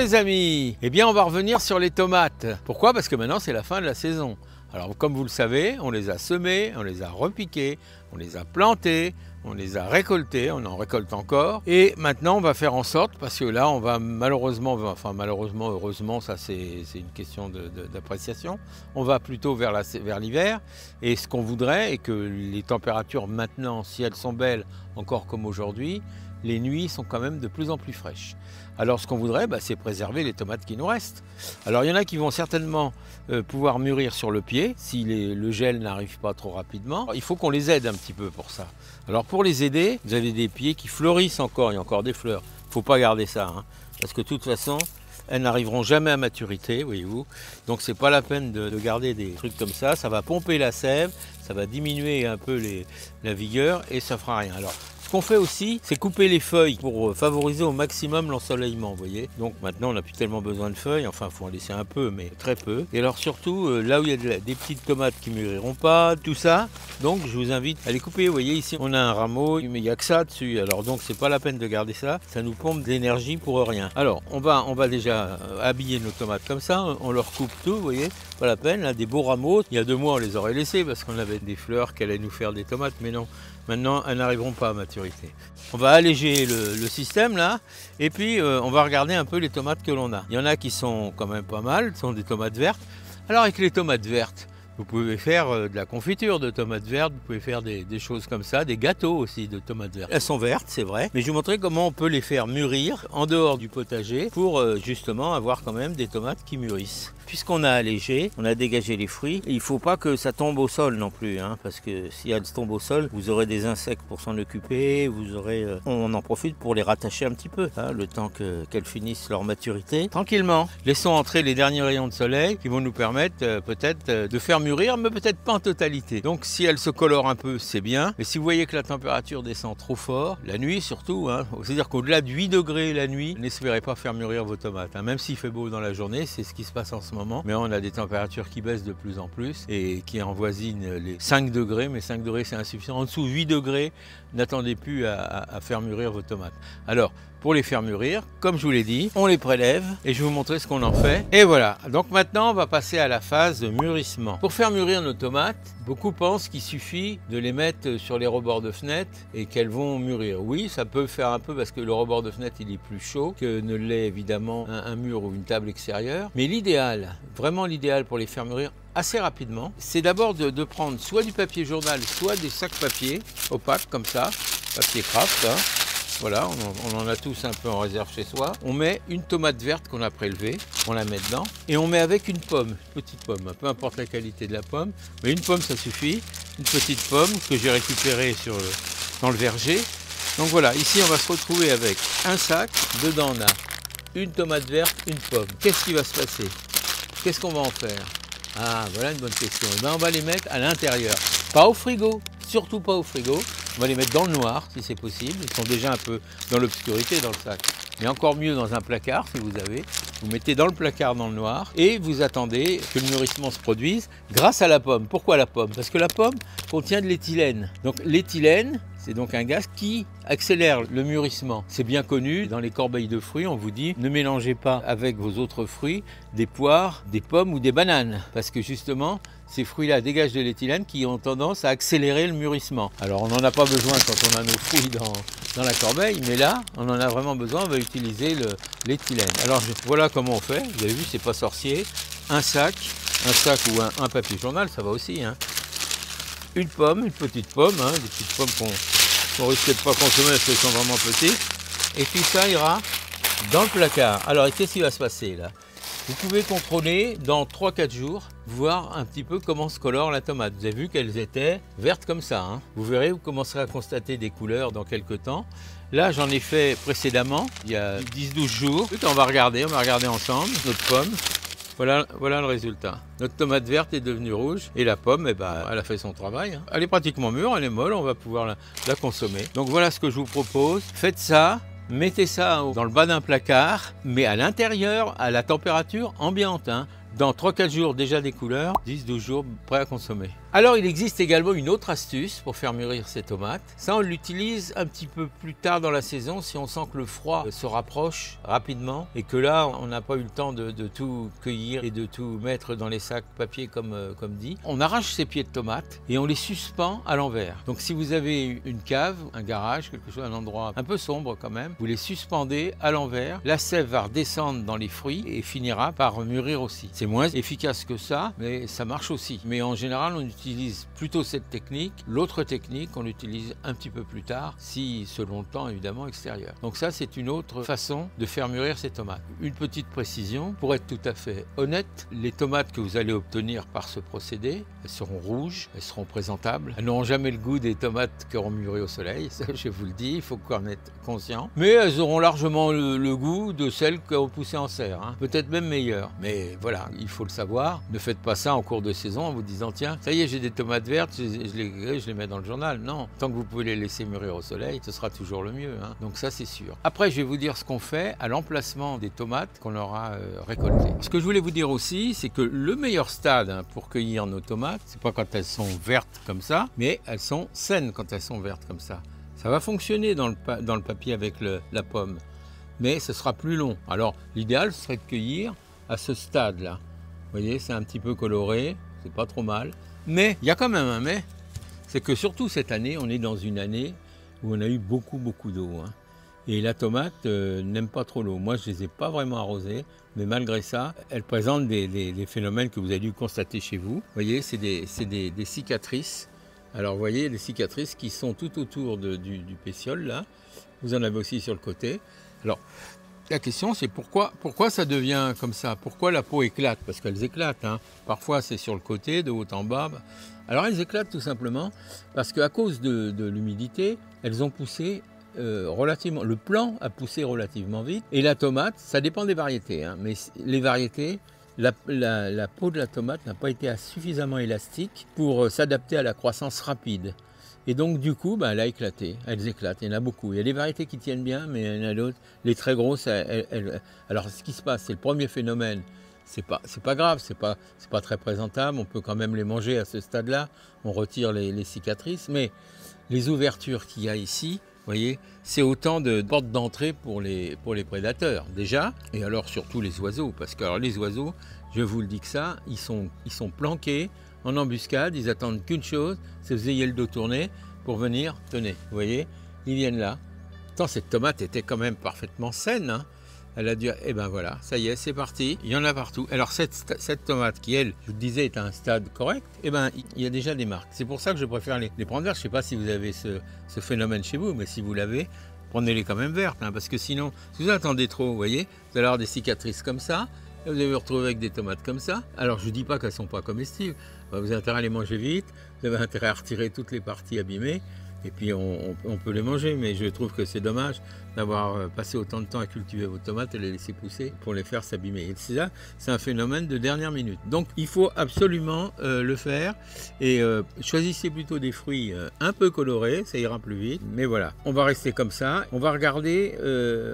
les amis, eh bien on va revenir sur les tomates. Pourquoi? Parce que maintenant c'est la fin de la saison. Alors comme vous le savez, on les a semées, on les a repiquées, on les a plantées, on les a récoltées, on en récolte encore. Et maintenant on va faire en sorte, parce que là on va malheureusement, heureusement, ça c'est une question d'appréciation, on va plutôt vers l'hiver. Et ce qu'on voudrait est que les températures maintenant, si elles sont belles, encore comme aujourd'hui, les nuits sont quand même de plus en plus fraîches. Alors ce qu'on voudrait, c'est préserver les tomates qui nous restent. Alors il y en a qui vont certainement pouvoir mûrir sur le pied, si le gel n'arrive pas trop rapidement. Il faut qu'on les aide un petit peu pour ça. Alors pour les aider, vous avez des pieds qui fleurissent encore, il y a encore des fleurs. Il ne faut pas garder ça, hein, parce que de toute façon, elles n'arriveront jamais à maturité, voyez-vous. Donc c'est pas la peine de garder des trucs comme ça. Ça va pomper la sève, ça va diminuer un peu la vigueur et ça fera rien. Alors ce qu'on fait aussi, c'est couper les feuilles pour favoriser au maximum l'ensoleillement, vous voyez. Donc maintenant, on n'a plus tellement besoin de feuilles, enfin, il faut en laisser un peu, mais très peu. Et alors surtout, là où il y a des petites tomates qui ne mûriront pas, tout ça, donc je vous invite à les couper. Vous voyez, ici, on a un rameau, mais il n'y a que ça dessus. Alors donc, c'est pas la peine de garder ça, ça nous pompe d'énergie pour rien. Alors, on va déjà habiller nos tomates comme ça, on leur coupe tout, vous voyez, pas la peine, là, des beaux rameaux. Il y a 2 mois, on les aurait laissés parce qu'on avait des fleurs qui allaient nous faire des tomates, mais non. Maintenant, elles n'arriveront pas à maturité. On va alléger le système là, et puis on va regarder un peu les tomates que l'on a. Il y en a qui sont quand même pas mal, ce sont des tomates vertes. Alors avec les tomates vertes, vous pouvez faire de la confiture de tomates vertes, vous pouvez faire des choses comme ça, des gâteaux aussi de tomates vertes. Elles sont vertes, c'est vrai, mais je vais vous montrer comment on peut les faire mûrir en dehors du potager pour justement avoir quand même des tomates qui mûrissent. Puisqu'on a allégé, on a dégagé les fruits, il ne faut pas que ça tombe au sol non plus, hein, parce que si elles tombent au sol, vous aurez des insectes pour s'en occuper, on en profite pour les rattacher un petit peu, hein, le temps qu'elles finissent leur maturité. Tranquillement, laissons entrer les derniers rayons de soleil qui vont nous permettre peut-être de faire mûrir, mais peut-être pas en totalité. Donc si elles se colorent un peu, c'est bien, mais si vous voyez que la température descend trop fort, la nuit surtout, hein, c'est-à-dire qu'au-delà de 8 degrés la nuit, n'espérez pas faire mûrir vos tomates, hein, même s'il fait beau dans la journée, c'est ce qui se passe en ce moment. Mais on a des températures qui baissent de plus en plus et qui envoisinent les 5 degrés, mais 5 degrés c'est insuffisant. En dessous 8 degrés, n'attendez plus à faire mûrir vos tomates. Alors, pour les faire mûrir, comme je vous l'ai dit, on les prélève et je vais vous montrer ce qu'on en fait. Et voilà, donc maintenant on va passer à la phase de mûrissement. Pour faire mûrir nos tomates, beaucoup pensent qu'il suffit de les mettre sur les rebords de fenêtre et qu'elles vont mûrir. Oui, ça peut faire un peu parce que le rebord de fenêtre il est plus chaud que ne l'est évidemment un mur ou une table extérieure. Mais l'idéal, vraiment l'idéal pour les faire mûrir assez rapidement, c'est d'abord de prendre soit du papier journal, soit des sacs papier opaques comme ça, papier craft, hein. Voilà, on en a tous un peu en réserve chez soi. On met une tomate verte qu'on a prélevée, on la met dedans et on met avec une pomme, une petite pomme, peu importe la qualité de la pomme, mais une pomme ça suffit, une petite pomme que j'ai récupérée dans le verger. Donc voilà, ici on va se retrouver avec un sac, dedans on a une tomate verte, une pomme. Qu'est-ce qui va se passer? Qu'est-ce qu'on va en faire? Ah, voilà une bonne question. Et on va les mettre à l'intérieur, pas au frigo, surtout pas au frigo. On va les mettre dans le noir si c'est possible. Ils sont déjà un peu dans l'obscurité dans le sac. Mais encore mieux dans un placard si vous avez. Vous mettez dans le placard dans le noir et vous attendez que le mûrissement se produise grâce à la pomme. Pourquoi la pomme? Parce que la pomme contient de l'éthylène. Donc l'éthylène, c'est donc un gaz qui accélère le mûrissement. C'est bien connu, dans les corbeilles de fruits, on vous dit ne mélangez pas avec vos autres fruits des poires, des pommes ou des bananes. Parce que justement, ces fruits-là dégagent de l'éthylène qui ont tendance à accélérer le mûrissement. Alors on n'en a pas besoin quand on a nos fruits dans la corbeille, mais là, on en a vraiment besoin, on va utiliser l'éthylène. Alors voilà comment on fait, vous avez vu, c'est pas sorcier. Un sac ou un papier journal, ça va aussi, hein. Une pomme, une petite pomme, hein, des petites pommes qu'on risque de pas consommer parce qu'elles sont vraiment petites. Et puis ça ira dans le placard. Alors qu'est-ce qui va se passer là? Vous pouvez contrôler dans 3-4 jours, voir un petit peu comment se colore la tomate. Vous avez vu qu'elles étaient vertes comme ça, hein. Vous verrez, vous commencerez à constater des couleurs dans quelques temps. Là, j'en ai fait précédemment, il y a 10-12 jours. On va regarder ensemble notre pomme. Voilà le résultat. Notre tomate verte est devenue rouge et la pomme, elle a fait son travail, hein. Elle est pratiquement mûre, elle est molle, on va pouvoir la consommer. Donc voilà ce que je vous propose. Faites ça. Mettez ça dans le bas d'un placard, mais à l'intérieur, à la température ambiante, hein. Dans 3-4 jours, déjà des couleurs, 10-12 jours, prêt à consommer. Alors il existe également une autre astuce pour faire mûrir ces tomates. Ça, on l'utilise un petit peu plus tard dans la saison si on sent que le froid se rapproche rapidement et que là on n'a pas eu le temps de tout cueillir et de tout mettre dans les sacs papier comme dit. On arrache ces pieds de tomates et on les suspend à l'envers. Donc si vous avez une cave, un garage, quelque chose, un endroit un peu sombre quand même, vous les suspendez à l'envers. La sève va redescendre dans les fruits et finira par mûrir aussi. C'est moins efficace que ça, mais ça marche aussi. Mais en général, on utilise plutôt cette technique. L'autre technique, on l'utilise un petit peu plus tard, si selon le temps évidemment extérieur. Donc ça, c'est une autre façon de faire mûrir ces tomates. Une petite précision, pour être tout à fait honnête, les tomates que vous allez obtenir par ce procédé, elles seront rouges, elles seront présentables. Elles n'auront jamais le goût des tomates qui auront mûri au soleil, ça je vous le dis, il faut qu'on en être conscient. Mais elles auront largement le goût de celles qui ont poussé en serre, hein. Peut-être même meilleures. Mais voilà, il faut le savoir. Ne faites pas ça en cours de saison en vous disant tiens, ça y est, j'ai des tomates vertes, je les mets dans le journal. Non, tant que vous pouvez les laisser mûrir au soleil, ce sera toujours le mieux, hein. Donc ça c'est sûr. Après, je vais vous dire ce qu'on fait à l'emplacement des tomates qu'on aura récoltées. Ce que je voulais vous dire aussi, c'est que le meilleur stade, hein, pour cueillir nos tomates, c'est pas quand elles sont vertes comme ça, mais elles sont saines quand elles sont vertes comme ça. Ça va fonctionner dans le papier avec la pomme, mais ce sera plus long. Alors l'idéal serait de cueillir à ce stade-là. Vous voyez, c'est un petit peu coloré, c'est pas trop mal. Mais il y a quand même un mais, c'est que surtout cette année, on est dans une année où on a eu beaucoup d'eau, hein. Et la tomate n'aime pas trop l'eau. Moi, je ne les ai pas vraiment arrosées, mais malgré ça, elle présente des phénomènes que vous avez dû constater chez vous. Vous voyez, c'est des cicatrices. Alors, vous voyez, les cicatrices qui sont tout autour du pétiole, là. Vous en avez aussi sur le côté. Alors, la question, c'est pourquoi ça devient comme ça? Pourquoi la peau éclate? Parce qu'elles éclatent, hein. Parfois, c'est sur le côté, de haut en bas. Alors, elles éclatent tout simplement parce qu'à cause de l'humidité, elles ont poussé relativement, le plant a poussé relativement vite. Et la tomate, ça dépend des variétés, hein, mais les variétés, la peau de la tomate n'a pas été suffisamment élastique pour s'adapter à la croissance rapide. Et donc du coup, elle a éclaté, elles éclatent, il y en a beaucoup. Il y a des variétés qui tiennent bien, mais il y en a d'autres, les très grosses, alors ce qui se passe, c'est le premier phénomène, c'est pas grave, c'est pas très présentable, on peut quand même les manger à ce stade-là, on retire les cicatrices, mais les ouvertures qu'il y a ici, vous voyez, c'est autant de portes d'entrée pour les prédateurs, déjà, et alors surtout les oiseaux, parce que alors, les oiseaux, je vous le dis que ça, ils sont planqués en embuscade, ils attendent qu'une chose, c'est que vous ayez le dos tourné pour venir, tenez, vous voyez, ils viennent là. Pourtant, cette tomate était quand même parfaitement saine, hein. Elle a dû, et ben voilà, ça y est, c'est parti, il y en a partout. Alors cette tomate qui, elle, je vous disais, est à un stade correct, et ben il y a déjà des marques. C'est pour ça que je préfère les prendre vertes. Je ne sais pas si vous avez ce phénomène chez vous, mais si vous l'avez, prenez-les quand même vertes, hein, parce que sinon, si vous attendez trop, vous voyez, vous allez avoir des cicatrices comme ça, et vous allez vous retrouver avec des tomates comme ça. Alors je ne dis pas qu'elles ne sont pas comestibles, vous avez intérêt à les manger vite, vous avez intérêt à retirer toutes les parties abîmées, et puis on peut les manger, mais je trouve que c'est dommage d'avoir passé autant de temps à cultiver vos tomates et les laisser pousser pour les faire s'abîmer. Et c'est là, c'est un phénomène de dernière minute. Donc il faut absolument le faire, et choisissez plutôt des fruits un peu colorés, ça ira plus vite. Mais voilà, on va rester comme ça. On va regarder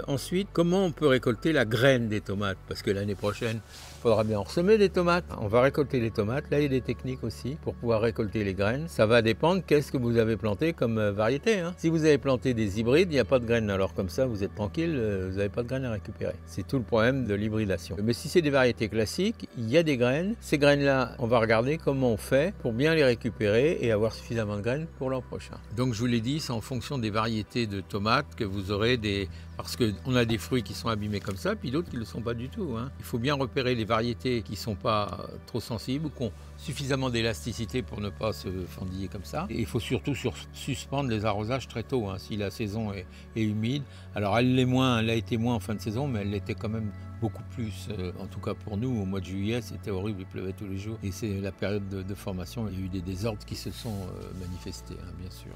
ensuite comment on peut récolter la graine des tomates, parce que l'année prochaine, il faudra bien en semer des tomates. On va récolter les tomates. Là, il y a des techniques aussi pour pouvoir récolter les graines. Ça va dépendre qu'est-ce que vous avez planté comme variété, hein. Si vous avez planté des hybrides, il n'y a pas de graines. Alors comme ça, vous êtes tranquille, vous n'avez pas de graines à récupérer. C'est tout le problème de l'hybridation. Mais si c'est des variétés classiques, il y a des graines. Ces graines-là, on va regarder comment on fait pour bien les récupérer et avoir suffisamment de graines pour l'an prochain. Donc je vous l'ai dit, c'est en fonction des variétés de tomates que vous aurez des... Parce qu'on a des fruits qui sont abîmés comme ça, puis d'autres qui ne le sont pas du tout, hein. Il faut bien repérer les variétés qui ne sont pas trop sensibles ou qui ont suffisamment d'élasticité pour ne pas se fendiller comme ça. Et il faut surtout suspendre les arrosages très tôt, hein, si la saison est humide. Alors elle a été moins en fin de saison, mais elle l'était quand même beaucoup plus, en tout cas pour nous, au mois de juillet, c'était horrible, il pleuvait tous les jours. Et c'est la période de formation, il y a eu des désordres qui se sont manifestés, hein, bien sûr.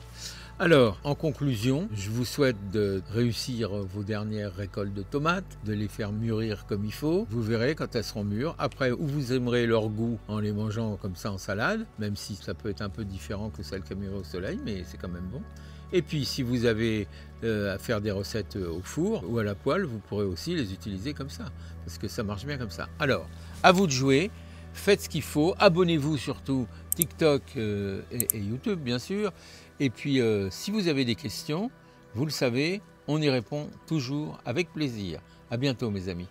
Alors, en conclusion, je vous souhaite de réussir vos dernières récoltes de tomates, de les faire mûrir comme il faut. Vous verrez quand elles seront mûres. Après, où vous aimerez leur goût en les mangeant comme ça en salade, même si ça peut être un peu différent que celle qui a mûri au soleil, mais c'est quand même bon. Et puis, si vous avez à faire des recettes au four ou à la poêle, vous pourrez aussi les utiliser comme ça, parce que ça marche bien comme ça. Alors, à vous de jouer. faites ce qu'il faut, abonnez-vous surtout TikTok et YouTube bien sûr. Et puis si vous avez des questions, vous le savez, on y répond toujours avec plaisir. À bientôt mes amis.